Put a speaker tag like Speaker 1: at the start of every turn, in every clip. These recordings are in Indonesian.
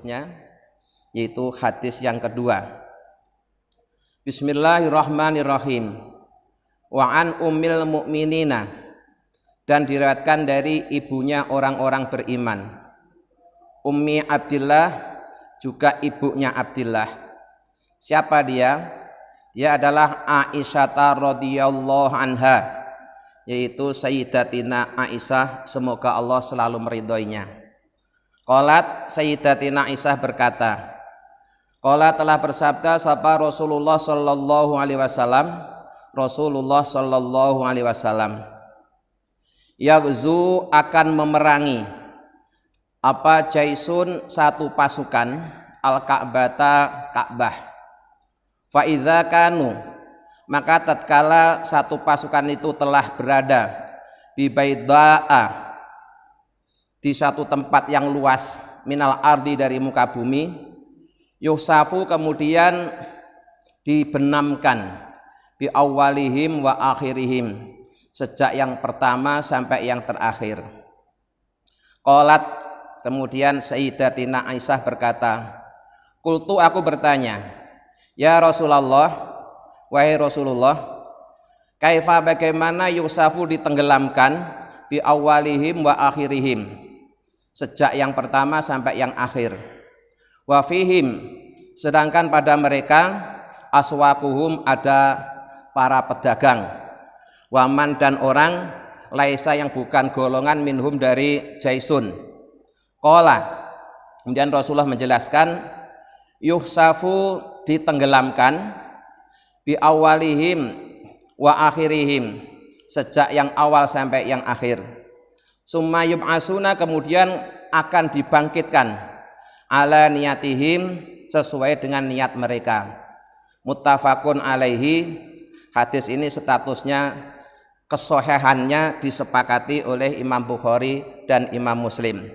Speaker 1: berikutnya, yaitu hadis yang kedua. Bismillahirrahmanirrahim. Wa an ummil mu'minina, dan diriwayatkan dari ibunya orang-orang beriman, Ummi Abdillah, juga ibunya Abdillah. Siapa dia? Dia adalah Aisyah radhiyallahu anha, yaitu Sayyidatina Aisyah, semoga Allah selalu meridhoinya. Qalat, Sayyidatina Aisyah berkata, qala telah bersabda sapa Rasulullah sallallahu alaihi wasallam, Rasulullah sallallahu alaihi wasallam, yaghzu akan memerangi apa jaisun satu pasukan al-Ka'bata Ka'bah. Fa idza kanu, maka tatkala satu pasukan itu telah berada bi baidaa, di satu tempat yang luas, minal ardi, dari muka bumi, yusafu, kemudian dibenamkan, bi awalihim wa akhirihim, sejak yang pertama sampai yang terakhir. Qalat, kemudian Sayyidatina Aisyah berkata, qultu, aku bertanya, ya Rasulullah, wahai Rasulullah, kaifa, bagaimana, yusafu, ditenggelamkan, bi awalihim wa akhirihim, sejak yang pertama sampai yang akhir, wa fihim, sedangkan pada mereka, aswaquhum, ada para pedagang, waman, dan orang, laisa, yang bukan golongan, minhum, dari jaisun. Qala, kemudian Rasulullah menjelaskan, yuhsafu, ditenggelamkan, bi awalihim wa akhirihim, sejak yang awal sampai yang akhir. Summa yub'asuna, kemudian akan dibangkitkan, ala niyatihim, sesuai dengan niat mereka. Muttafaqun alaihi, hadis ini statusnya kesohihannya disepakati oleh Imam Bukhari dan Imam Muslim.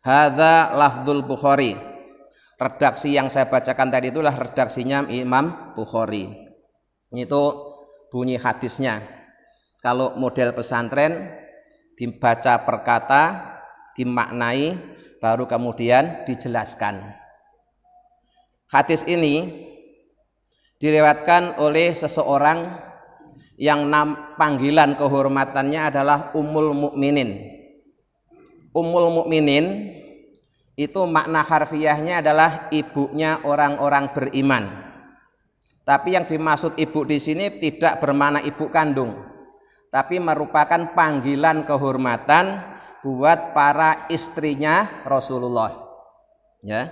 Speaker 1: Hadza lafdzul Bukhari, redaksi yang saya bacakan tadi itulah redaksinya Imam Bukhari. Itu bunyi hadisnya. Kalau model pesantren dibaca per kata, dimaknai, baru kemudian dijelaskan. Hadis ini diriwayatkan oleh seseorang yang panggilan kehormatannya adalah Ummul Mukminin. Ummul Mukminin itu makna harfiahnya adalah ibunya orang-orang beriman. Tapi yang dimaksud ibu di sini tidak bermakna ibu kandung, tapi merupakan panggilan kehormatan buat para istrinya Rasulullah. Ya,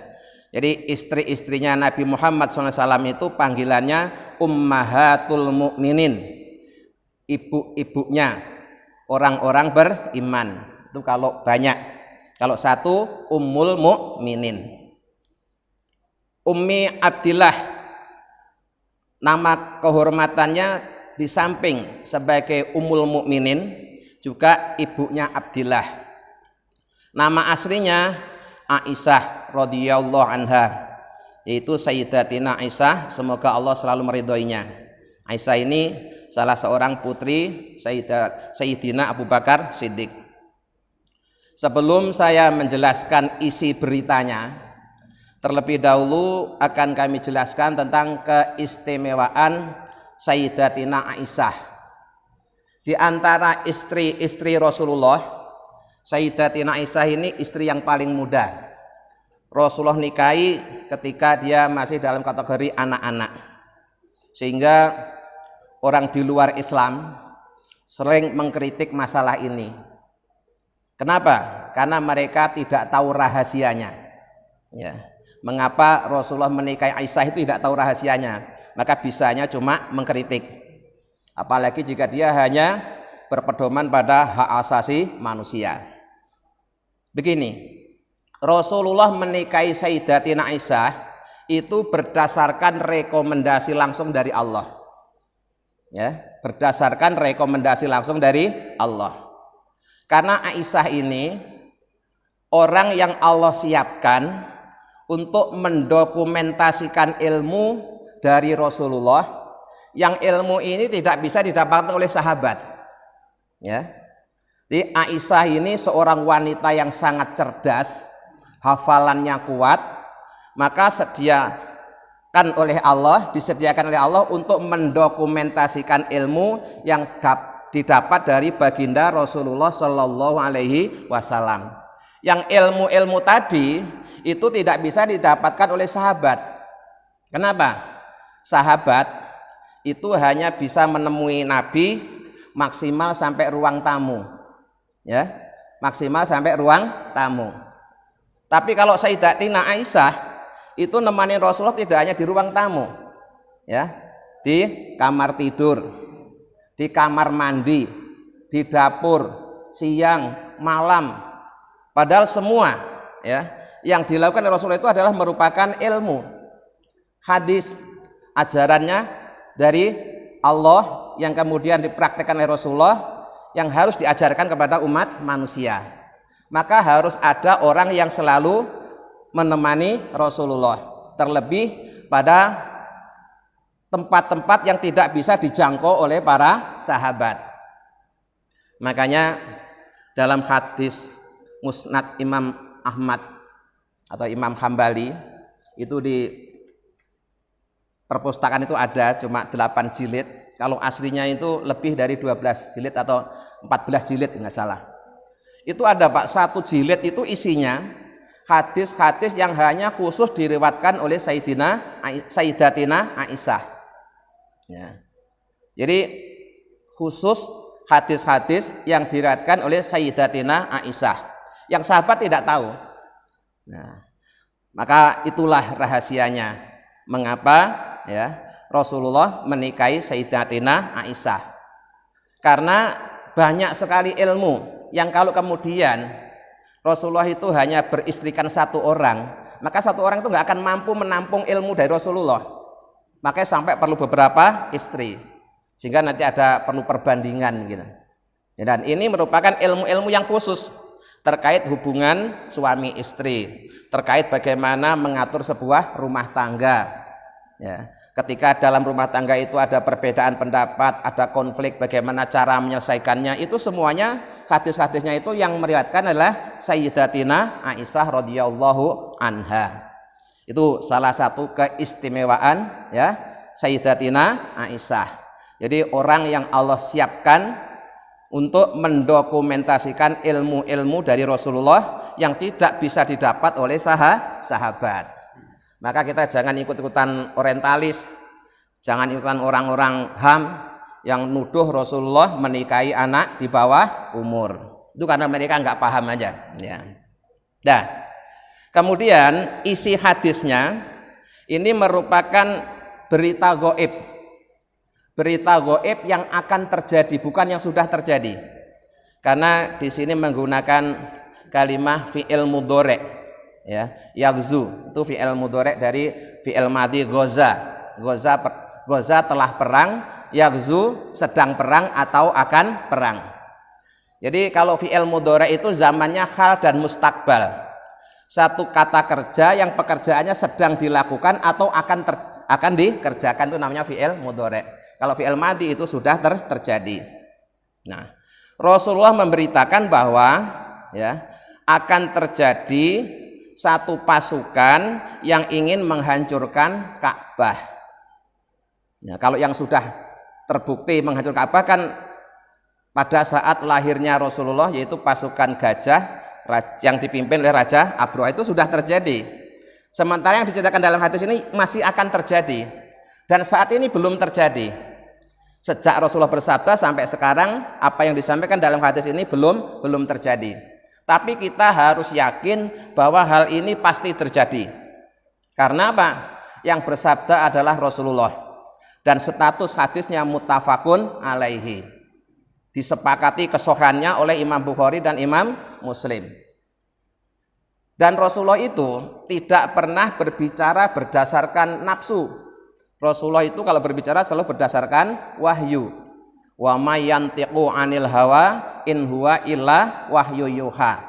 Speaker 1: jadi istri-istrinya Nabi Muhammad SAW itu panggilannya Ummahatul Mukminin, ibu-ibunya orang-orang beriman. Itu kalau banyak. Kalau satu, Ummul Mukminin. Ummi Abdillah, nama kehormatannya di samping sebagai Ummul Mukminin juga ibunya Abdillah. Nama aslinya Aisyah radhiyallahu anha, yaitu Sayyidatina Aisyah, semoga Allah selalu meridhoinya. Aisyah ini salah seorang putri Sayyidina Abu Bakar Siddiq. Sebelum saya menjelaskan isi beritanya, terlebih dahulu akan kami jelaskan tentang keistimewaan Sayyidatina Aisyah. Di antara istri-istri Rasulullah, Sayyidatina Aisyah ini istri yang paling muda. Rasulullah nikahi ketika dia masih dalam kategori anak-anak, sehingga orang di luar Islam sering mengkritik masalah ini. Kenapa? Karena mereka tidak tahu rahasianya. Ya. Mengapa Rasulullah menikahi Aisyah itu tidak tahu rahasianya? Maka bisanya cuma mengkritik. Apalagi jika dia hanya berpedoman pada hak asasi manusia. Begini, Rasulullah menikahi Sayyidatina Aisyah itu berdasarkan rekomendasi langsung dari Allah. Ya, berdasarkan rekomendasi langsung dari Allah. Karena Aisyah ini orang yang Allah siapkan untuk mendokumentasikan ilmu dari Rasulullah, yang ilmu ini tidak bisa didapatkan oleh sahabat. Ya, jadi Aisyah ini seorang wanita yang sangat cerdas, hafalannya kuat, maka disediakan oleh Allah untuk mendokumentasikan ilmu yang didapat dari baginda Rasulullah Shallallahu Alaihi Wasallam. Yang ilmu-ilmu tadi itu tidak bisa didapatkan oleh sahabat. Kenapa? Sahabat itu hanya bisa menemui Nabi maksimal sampai ruang tamu, ya, maksimal sampai ruang tamu. Tapi kalau Sayyidatina Aisyah itu nemani Rasulullah tidak hanya di ruang tamu, ya, di kamar tidur, di kamar mandi, di dapur, siang, malam. Padahal semua, ya, yang dilakukan Rasulullah itu adalah merupakan ilmu, hadis, ajarannya dari Allah yang kemudian dipraktikkan oleh Rasulullah yang harus diajarkan kepada umat manusia. Maka harus ada orang yang selalu menemani Rasulullah, terlebih pada tempat-tempat yang tidak bisa dijangkau oleh para sahabat. Makanya dalam hadis Musnad Imam Ahmad atau Imam Hambali itu di perpustakaan itu ada cuma 8 jilid. Kalau aslinya itu lebih dari 12 jilid atau 14 jilid nggak salah. Itu ada Pak, 1 jilid itu isinya hadis-hadis yang hanya khusus diriwayatkan oleh Sayyidatina Aisyah. Ya. Jadi khusus hadis-hadis yang diriwayatkan oleh Sayyidatina Aisyah yang sahabat tidak tahu. Nah, maka itulah rahasianya mengapa, ya, Rasulullah menikahi Sayyidatina Aisyah, karena banyak sekali ilmu yang kalau kemudian Rasulullah itu hanya beristrikan 1 orang, maka 1 orang itu nggak akan mampu menampung ilmu dari Rasulullah, makanya sampai perlu beberapa istri, sehingga nanti perlu perbandingan gitu. Dan ini merupakan ilmu-ilmu yang khusus terkait hubungan suami istri, terkait bagaimana mengatur sebuah rumah tangga, ya. Ketika dalam rumah tangga itu ada perbedaan pendapat, ada konflik, bagaimana cara menyelesaikannya, itu semuanya hadis-hadisnya itu yang meriwayatkan adalah Sayyidatina Aisyah radhiyallahu anha. Itu salah satu keistimewaan, ya, Sayyidatina Aisyah. Jadi orang yang Allah siapkan untuk mendokumentasikan ilmu-ilmu dari Rasulullah yang tidak bisa didapat oleh sahabat. Maka kita jangan ikut-ikutan orientalis, jangan ikutan orang-orang HAM yang nuduh Rasulullah menikahi anak di bawah umur. Itu karena mereka nggak paham aja, ya. Nah, kemudian isi hadisnya ini merupakan berita gaib. Berita gaib yang akan terjadi, bukan yang sudah terjadi. Karena di sini menggunakan kalimah fi'il mudhari', ya, yaghzu itu fi'il mudhari' dari fi'il madhi ghaza. Ghaza telah perang, yaghzu sedang perang atau akan perang. Jadi kalau fi'il mudhari' itu zamannya hal dan mustakbal. Satu kata kerja yang pekerjaannya sedang dilakukan atau akan dikerjakan, itu namanya fi'il mudhari'. Kalau fi'il madhi itu sudah terjadi. Nah, Rasulullah memberitakan bahwa, ya, akan terjadi satu pasukan yang ingin menghancurkan Ka'bah. Ya, kalau yang sudah terbukti menghancurkan Ka'bah kan pada saat lahirnya Rasulullah, yaitu pasukan gajah yang dipimpin oleh Raja Abraha, itu sudah terjadi. Sementara yang diceritakan dalam hadis ini masih akan terjadi dan saat ini belum terjadi. Sejak Rasulullah bersabda sampai sekarang apa yang disampaikan dalam hadis ini belum terjadi. Tapi kita harus yakin bahwa hal ini pasti terjadi. Karena apa? Yang bersabda adalah Rasulullah dan status hadisnya muttafaqun alaihi. Disepakati kesohannya oleh Imam Bukhari dan Imam Muslim. Dan Rasulullah itu tidak pernah berbicara berdasarkan nafsu. Rasulullah itu kalau berbicara selalu berdasarkan wahyu. Wa may yantiqu 'anil hawa in huwa illa wahyu yuha.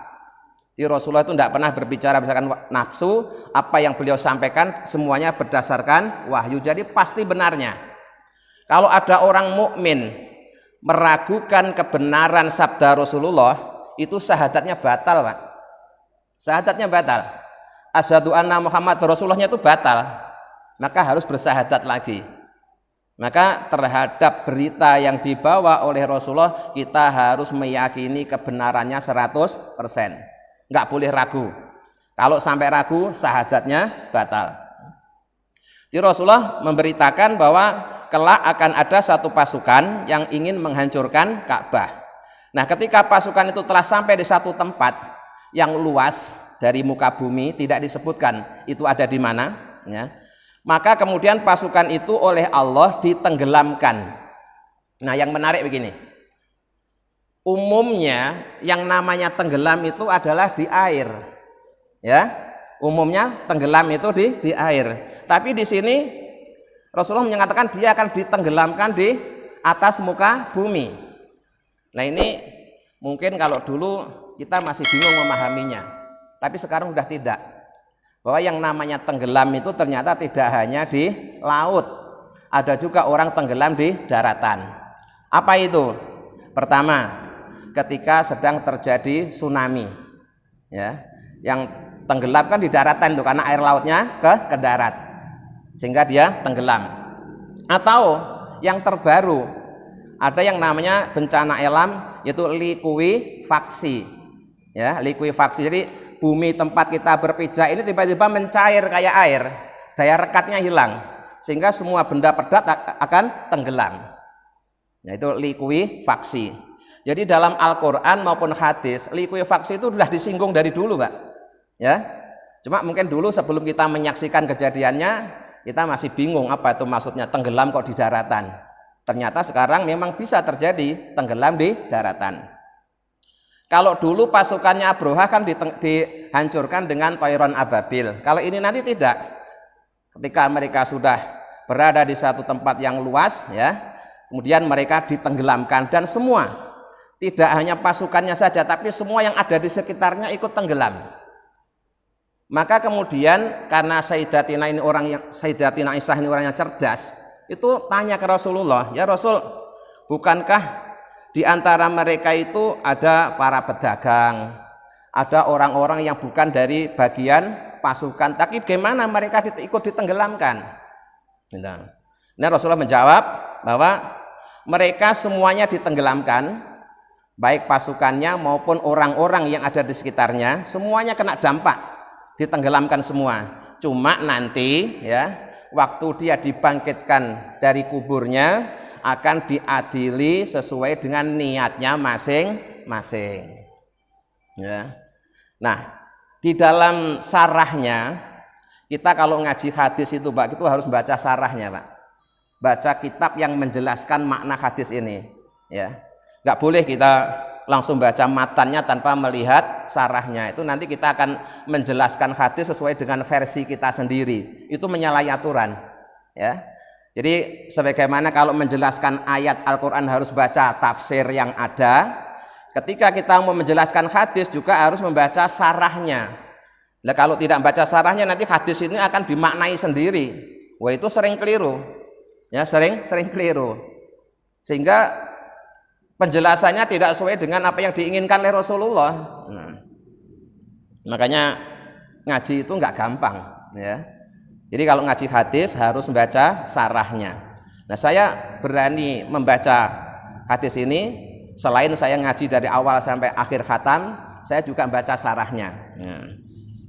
Speaker 1: Jadi Rasulullah itu tidak pernah berbicara berdasarkan nafsu, apa yang beliau sampaikan semuanya berdasarkan wahyu. Jadi pasti benarnya. Kalau ada orang mukmin meragukan kebenaran sabda Rasulullah, itu syahadatnya batal, Pak. Syahadatnya batal. asyhadu anna Muhammad Rasulullahnya itu batal, maka harus bersyahadat lagi. Maka terhadap berita yang dibawa oleh Rasulullah kita harus meyakini kebenarannya 100%, nggak boleh ragu. Kalau sampai ragu syahadatnya batal. Jadi Rasulullah memberitakan bahwa kelak akan ada satu pasukan yang ingin menghancurkan Ka'bah. Nah, ketika pasukan itu telah sampai di satu tempat yang luas dari muka bumi, tidak disebutkan itu ada di mana, ya. Maka kemudian pasukan itu oleh Allah ditenggelamkan. Nah, yang menarik begini. Umumnya yang namanya tenggelam itu adalah di air. Ya. Umumnya tenggelam itu di air. Tapi di sini Rasulullah menyatakan dia akan ditenggelamkan di atas muka bumi. Nah, ini mungkin kalau dulu kita masih bingung memahaminya. Tapi sekarang sudah tidak. Bahwa yang namanya tenggelam itu ternyata tidak hanya di laut. Ada juga orang tenggelam di daratan. Apa itu? Pertama, ketika sedang terjadi tsunami. Ya, yang tenggelam kan di daratan itu karena air lautnya ke darat sehingga dia tenggelam. Atau yang terbaru ada yang namanya bencana alam yaitu likuifaksi. Ya, likuifaksi. Jadi bumi tempat kita berpijak ini tiba-tiba mencair kayak air, daya rekatnya hilang sehingga semua benda padat akan tenggelam. Nah, itu likuifaksi. Jadi dalam Al-Qur'an maupun hadis likuifaksi itu sudah disinggung dari dulu, Pak. Ya, cuma mungkin dulu sebelum kita menyaksikan kejadiannya kita masih bingung apa itu maksudnya tenggelam kok di daratan. Ternyata sekarang memang bisa terjadi tenggelam di daratan. Kalau dulu pasukannya Abroha kan dihancurkan dengan toiron ababil. Kalau ini nanti tidak. Ketika mereka sudah berada di satu tempat yang luas, ya, kemudian mereka ditenggelamkan dan semua, tidak hanya pasukannya saja, tapi semua yang ada di sekitarnya ikut tenggelam. Maka kemudian karena Sayyidatina Aisyah ini orang yang cerdas, itu tanya ke Rasulullah, ya Rasul, bukankah di antara mereka itu ada para pedagang, ada orang-orang yang bukan dari bagian pasukan, tapi bagaimana mereka ikut ditenggelamkan? Nah, Rasulullah menjawab bahwa mereka semuanya ditenggelamkan, baik pasukannya maupun orang-orang yang ada di sekitarnya, semuanya kena dampak. Ditenggelamkan semua. Cuma nanti, ya, waktu dia dibangkitkan dari kuburnya akan diadili sesuai dengan niatnya masing-masing. Ya. Nah, di dalam sarahnya kita kalau ngaji hadis itu, Pak, itu harus baca sarahnya, Pak. Baca kitab yang menjelaskan makna hadis ini, ya. Nggak boleh kita langsung baca matannya tanpa melihat sarahnya. Itu nanti kita akan menjelaskan hadis sesuai dengan versi kita sendiri. Itu menyalahi aturan, ya. Jadi sebagaimana kalau menjelaskan ayat Al-Qur'an harus baca tafsir yang ada, ketika kita mau menjelaskan hadis juga harus membaca sarahnya. Nah, kalau tidak baca sarahnya nanti hadis ini akan dimaknai sendiri. Wah, itu sering keliru. Ya, sering keliru. Sehingga penjelasannya tidak sesuai dengan apa yang diinginkan oleh Rasulullah. Nah, makanya ngaji itu nggak gampang, ya. Jadi kalau ngaji hadis harus membaca sarahnya. Nah, saya berani membaca hadis ini selain saya ngaji dari awal sampai akhir khatam, saya juga membaca sarahnya. Nah,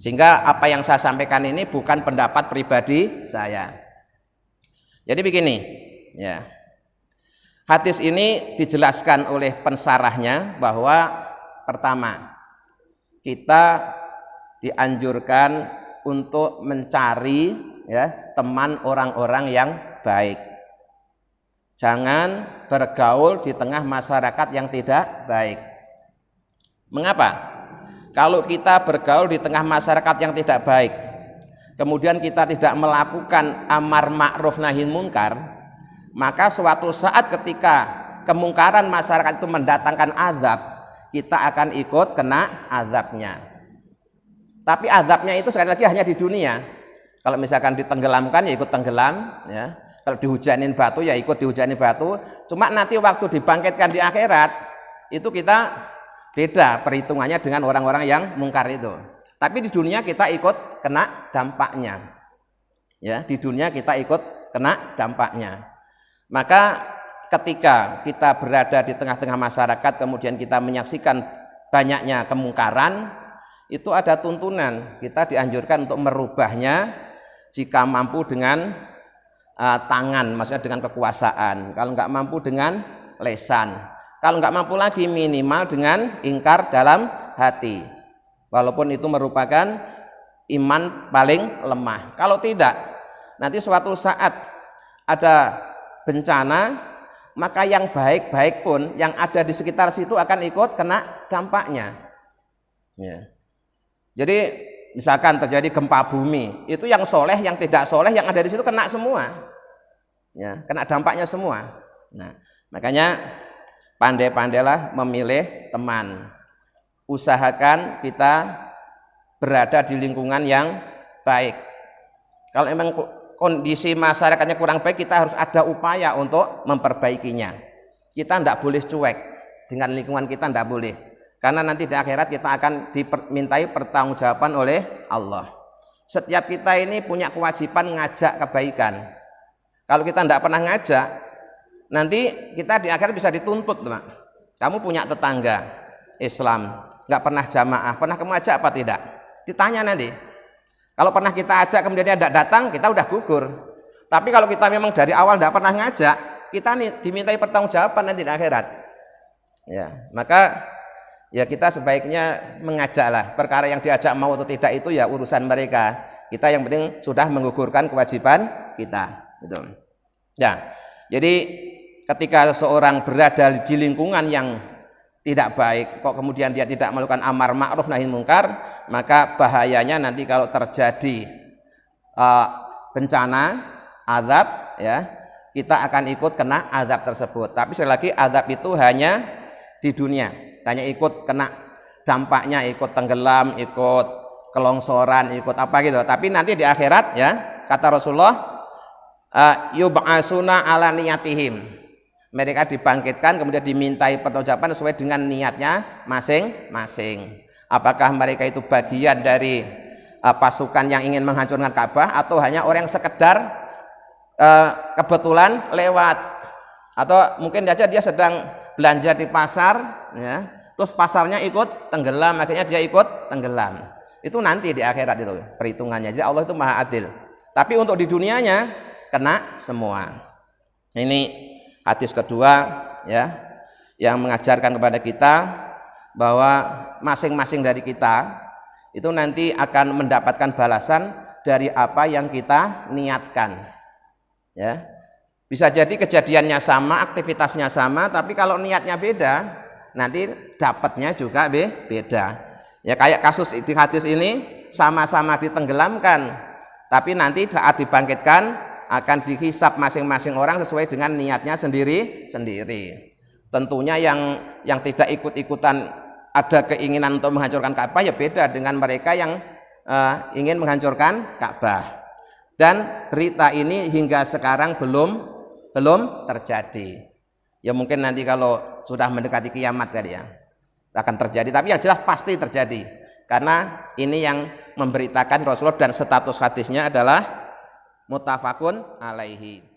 Speaker 1: sehingga apa yang saya sampaikan ini bukan pendapat pribadi saya. Jadi begini, ya. Hadis ini dijelaskan oleh pensarahnya bahwa pertama, kita dianjurkan untuk mencari, ya, teman orang-orang yang baik. Jangan bergaul di tengah masyarakat yang tidak baik. Mengapa? Kalau kita bergaul di tengah masyarakat yang tidak baik, kemudian kita tidak melakukan amar ma'ruf nahi munkar, maka suatu saat ketika kemungkaran masyarakat itu mendatangkan azab, kita akan ikut kena azabnya. Tapi azabnya itu sekali lagi hanya di dunia. Kalau misalkan ditenggelamkan ya ikut tenggelam, ya. Kalau dihujanin batu ya ikut dihujanin batu. Cuma nanti waktu dibangkitkan di akhirat itu kita beda perhitungannya dengan orang-orang yang mungkar itu. Tapi di dunia kita ikut kena dampaknya. Ya, di dunia kita ikut kena dampaknya. Maka ketika kita berada di tengah-tengah masyarakat kemudian kita menyaksikan banyaknya kemungkaran, itu ada tuntunan, kita dianjurkan untuk merubahnya jika mampu dengan tangan, maksudnya dengan kekuasaan. Kalau nggak mampu dengan lesan. Kalau nggak mampu lagi minimal dengan ingkar dalam hati. Walaupun itu merupakan iman paling lemah. Kalau tidak, nanti suatu saat ada bencana, maka yang baik-baik pun yang ada di sekitar situ akan ikut kena dampaknya. Ya. Jadi misalkan terjadi gempa bumi, itu yang soleh, yang tidak soleh, yang ada di situ kena semua, ya, kena dampaknya semua. Nah, makanya pandai-pandailah memilih teman. Usahakan kita berada di lingkungan yang baik. Kalau memang kondisi masyarakatnya kurang baik, kita harus ada upaya untuk memperbaikinya. Kita tidak boleh cuek dengan lingkungan kita, tidak boleh. Karena nanti di akhirat kita akan dimintai pertanggungjawaban oleh Allah. Setiap kita ini punya kewajiban ngajak kebaikan. Kalau kita tidak pernah ngajak, nanti kita di akhirat bisa dituntut, Pak. Kamu punya tetangga Islam, nggak pernah jamaah, pernah kamu ajak apa tidak? Ditanya nanti. Kalau pernah kita ajak kemudian dia tidak datang, kita udah gugur. Tapi kalau kita memang dari awal tidak pernah ngajak, kita nih dimintai pertanggungjawaban nanti di akhirat. Ya, maka ya kita sebaiknya mengajaklah. Perkara yang diajak mau atau tidak itu ya urusan mereka. Kita yang penting sudah menggugurkan kewajiban kita. Gitu. Ya, jadi ketika seorang berada di lingkungan yang tidak baik, kok kemudian dia tidak melakukan amar ma'ruf nahi munkar, maka bahayanya nanti kalau terjadi bencana, azab, ya, kita akan ikut kena azab tersebut. Tapi sekali lagi azab itu hanya di dunia, hanya ikut kena dampaknya, ikut tenggelam, ikut kelongsoran, ikut apa gitu. Tapi nanti di akhirat, ya, kata Rasulullah, yub'asuna ala niyatihim. Mereka dibangkitkan kemudian dimintai pertanggungjawaban sesuai dengan niatnya masing-masing. Apakah mereka itu bagian dari pasukan yang ingin menghancurkan Ka'bah atau hanya orang yang sekedar kebetulan lewat, atau mungkin saja dia sedang belanja di pasar, ya, terus pasarnya ikut tenggelam, akhirnya dia ikut tenggelam. Itu nanti di akhirat itu perhitungannya. Jadi Allah itu maha adil. Tapi untuk di dunianya kena semua. Ini hadis kedua, ya, yang mengajarkan kepada kita bahwa masing-masing dari kita itu nanti akan mendapatkan balasan dari apa yang kita niatkan. Ya, bisa jadi kejadiannya sama, aktivitasnya sama, tapi kalau niatnya beda, nanti dapatnya juga beda. Ya, kayak kasus di hadis ini sama-sama ditenggelamkan, tapi nanti saat dibangkitkan akan dihisap masing-masing orang sesuai dengan niatnya sendiri-sendiri. Tentunya yang tidak ikut-ikutan ada keinginan untuk menghancurkan Ka'bah ya beda dengan mereka yang ingin menghancurkan Ka'bah. Dan berita ini hingga sekarang belum terjadi. Ya mungkin nanti kalau sudah mendekati kiamat kali ya akan terjadi, tapi yang jelas pasti terjadi. Karena ini yang memberitakan Rasulullah dan status hadisnya adalah muttafaqun alaihi.